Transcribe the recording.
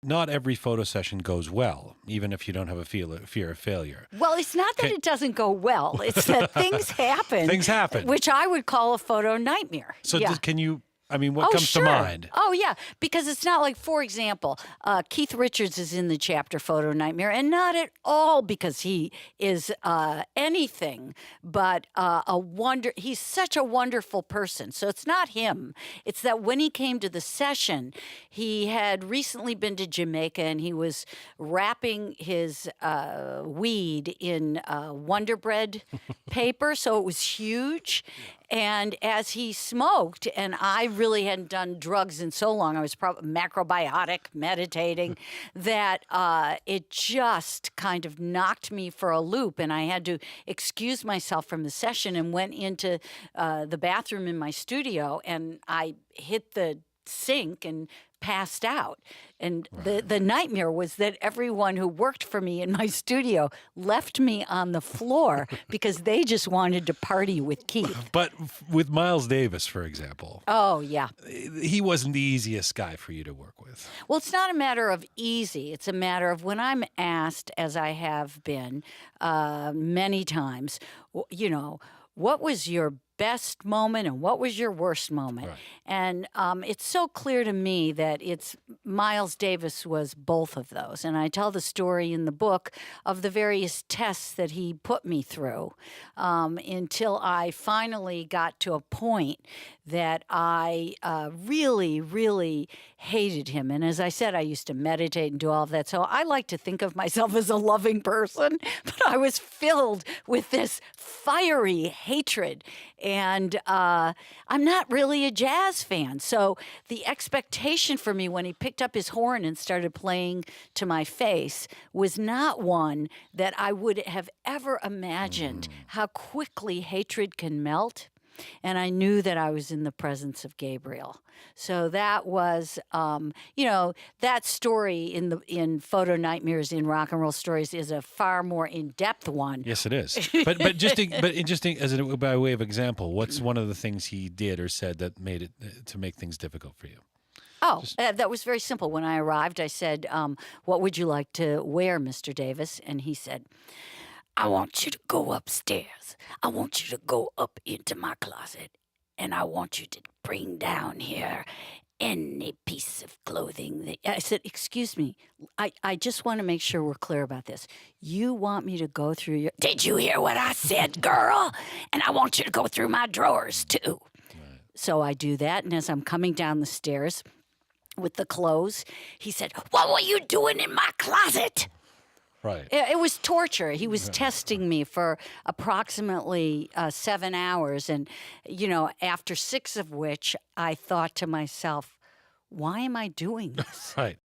not every photo session goes well, even if you don't have a fear of failure. Well, it's not that it doesn't go well. It's that things happen. Things happen. Which I would call a photo nightmare. So yeah. can you, I mean, what comes sure. to mind? Oh, yeah, because it's not like, for example, Keith Richards is in the chapter Photo Nightmare, and not at all because he is anything but a wonder. He's such a wonderful person. So it's not him. It's that when he came to the session, he had recently been to Jamaica, and he was wrapping his weed in Wonder Bread paper, so it was huge. And as he smoked, and I really hadn't done drugs in so long, I was probably macrobiotic, meditating, that it just kind of knocked me for a loop. And I had to excuse myself from the session and went into the bathroom in my studio, and I hit the sink and passed out. And the nightmare was that everyone who worked for me in my studio left me on the floor because they just wanted to party with Keith. But with Miles Davis, for example. Oh, yeah. He wasn't the easiest guy for you to work with. Well, it's not a matter of easy. It's a matter of when I'm asked, as I have been many times, you know, what was your best moment and what was your worst moment? Right. And it's so clear to me that Miles Davis was both of those. And I tell the story in the book of the various tests that he put me through until I finally got to a point that I really, really hated him. And as I said, I used to meditate and do all of that. So I like to think of myself as a loving person, but I was filled with this fiery hatred. And I'm not really a jazz fan. So the expectation for me when he picked up his horn and started playing to my face was not one that I would have ever imagined how quickly hatred can melt. And I knew that I was in the presence of Gabriel. So that was, that story in Photo Nightmares in Rock and Roll Stories is a far more in-depth one. Yes, it is. But interesting by way of example, what's one of the things he did or said that made it to make things difficult for you? Oh, that was very simple. When I arrived, I said, "What would you like to wear, Mr. Davis?" And he said, "I want you to go upstairs. I want you to go up into my closet, and I want you to bring down here any piece of clothing that..." I said, "Excuse me, I just want to make sure we're clear about this. You want me to go through your..." "Did you hear what I said, girl? And I want you to go through my drawers, too." Right. So I do that, and as I'm coming down the stairs with the clothes, he said, "What were you doing in my closet?" Right. It was torture. He was testing me for approximately 7 hours. And, after 6 of which I thought to myself, why am I doing this? Right.